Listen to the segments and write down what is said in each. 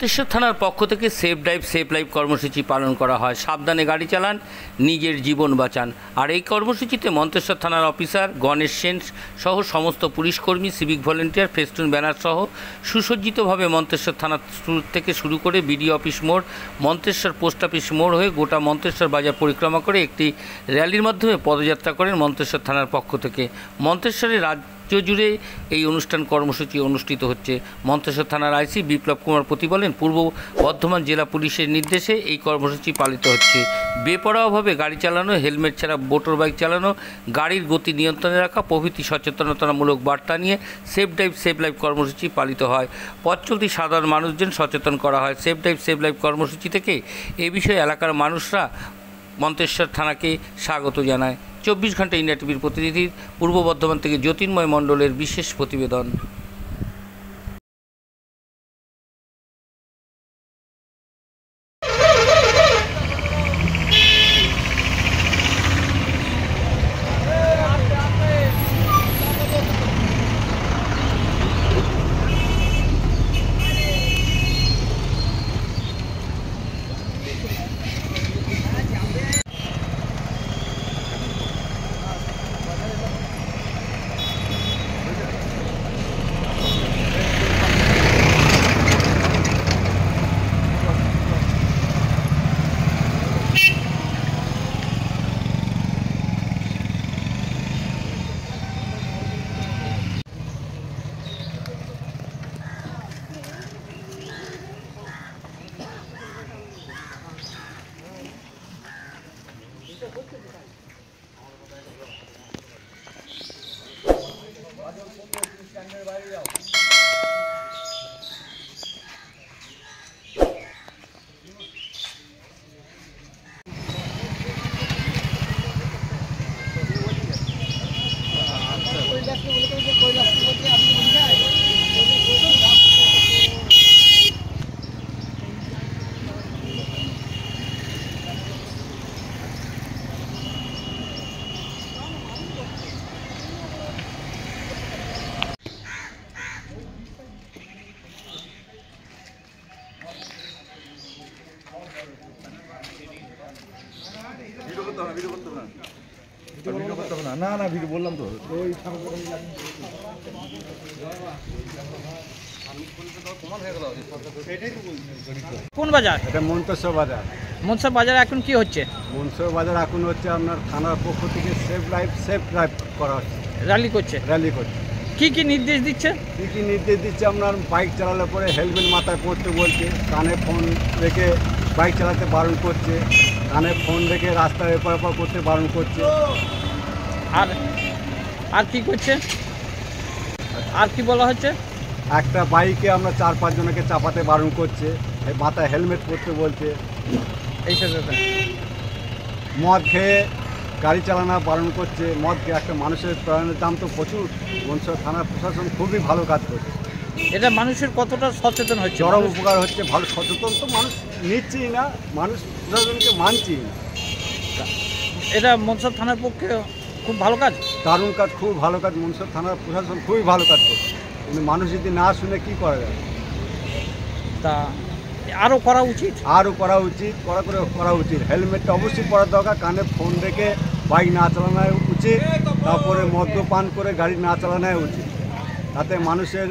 মন্তেশ্বর থানার পক্ষ থেকে সেফ ড্রাইভ সেফ লাইফ কর্মসূচি পালন করা হয়। সাবধানে গাড়ি চালান, নিজের জীবন বাঁচান। আর এই কর্মসূচিতে মন্তেশ্বর থানার অফিসার গণেশ সেন সহ সমস্ত পুলিশকর্মী, সিভিক ভলেন্টিয়ার, ফেস্টুন ব্যানার সহ সুসজ্জিতভাবে মন্তেশ্বর থানা থেকে শুরু করে বিডিও অফিস মোড়, মন্তেশ্বর পোস্ট অফিস মোড় হয়ে গোটা মন্তেশ্বর বাজার পরিক্রমা করে একটি র্যালির মাধ্যমে পদযাত্রা করেন মন্তেশ্বর থানার পক্ষ থেকে। মন্তেশ্বরের রাজ্য জুড়ে এই অনুষ্ঠান কর্মসূচি অনুষ্ঠিত হচ্ছে। মন্তেশ্বর থানার আইসি বিপ্লব কুমার পতি বলেন, পূর্ব বর্ধমান জেলা পুলিশের নির্দেশে এই কর্মসূচি পালিত হচ্ছে। বেপরোয়াভাবে গাড়ি চালানো, হেলমেট ছাড়া মোটর বাইক চালানো, গাড়ির গতি নিয়ন্ত্রণে রাখা প্রভৃতি সচেতনতামূলক বার্তা নিয়ে সেফ ড্রাইভ সেফ লাইফ কর্মসূচি পালিত হয়। পথ চলতি সাধারণ মানুষজন সচেতন করা হয়। সেফ ড্রাইভ সেফ লাইফ কর্মসূচি থেকে এ বিষয়ে এলাকার মানুষরা মন্তেশ্বর থানাকে স্বাগত জানায়। 24 ঘন্টা ইন্ডিয়া টিভির প্রতিনিধি পূর্ব বর্ধমান থেকে জ্যোতির্ময় মণ্ডলের বিশেষ প্রতিবেদন। ভিডিও বললাম তো কোন বাজার? এটা মন্তেশ্বর বাজার। মন্তেশ্বর বাজারে এখন কি হচ্ছে? মন্তেশ্বর বাজার এখন হচ্ছে আপনার থানার পক্ষ থেকে সেফ ড্রাইভ করা হচ্ছে, র্যালি করছে। কি কি নির্দেশ দিচ্ছে? কী কী নির্দেশ দিচ্ছে? আপনার বাইক চালালে পরে হেলমেট মাথায় পরতে বলছে, কানে ফোন রেখে বাইক চালাতে বারণ করছে, কানে ফোন রেখে রাস্তার এপার ওপার করতে বারণ করছে। আর কি করছে? আর কি বলা হচ্ছে? একটা বাইকে আমরা 4-5 জনকে চাপাতে বারণ করছে, মাথায় হেলমেট পরতে বলছে। এইসব মদ খেয়ে গাড়ি চালানো বারণ করছে। মদ খেয়ে একটা মানুষের প্রাণের দাম তো প্রচুর। মন্তেশ্বর থানার প্রশাসন খুবই ভালো কাজ করছে। এটা মানুষের কতটা সচেতন হচ্ছে? চরম উপকার হচ্ছে। ভালো সচেতন তো মানুষ নিচ্ছেই না, মানুষ প্রশাসনকে মানছেই না। এটা মন্তেশ্বর থানার পক্ষে খুব ভালো কাজ, দারুণ কাজ, খুব ভালো কাজ। মন্তেশ্বর থানার প্রশাসন খুবই ভালো কাজ করছে, কিন্তু মানুষ যদি না শুনে কী করা যাবে? তা আরও করা উচিত, করা উচিত। হেলমেটটা অবশ্যই পরা দরকার। কানে ফোন রেখে বাইক না চালানো উচিত। তারপরে মদ্যপান করে গাড়ি না চালানো উচিত। তাতে মানুষের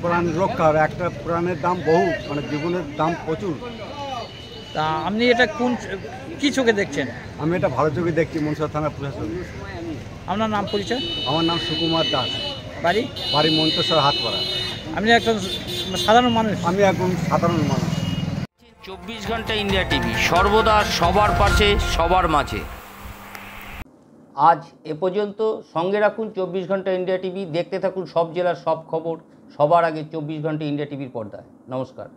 প্রাণ রক্ষা হবে। একটা প্রাণের দাম বহু, মানে জীবনের দাম প্রচুর। তা আপনি এটা কি চোখে দেখছেন? আমি এটা ভালো চোখে দেখছি। মন্তেশ্বর থানার প্রশাসন। আপনার নাম পরিচয়? আমার নাম সুকুমার দাস। বাড়ি মন্তেশ্বর হাটপাড়া। আপনি একজন সাধারণ মানুষ? আমি একজন সাধারণ মানুষ। 24 ঘন্টা ইন্ডিয়া টিভি, সর্বদা সবার পাশে, সবার মাঝে। আজ এ পর্যন্ত। সঙ্গে রাখুন 24 ঘন্টা ইন্ডিয়া টিভি। দেখতে থাকুন সব জেলার সব খবর সবার আগে 24 ঘন্টা ইন্ডিয়া টিভির পর্দায়। নমস্কার।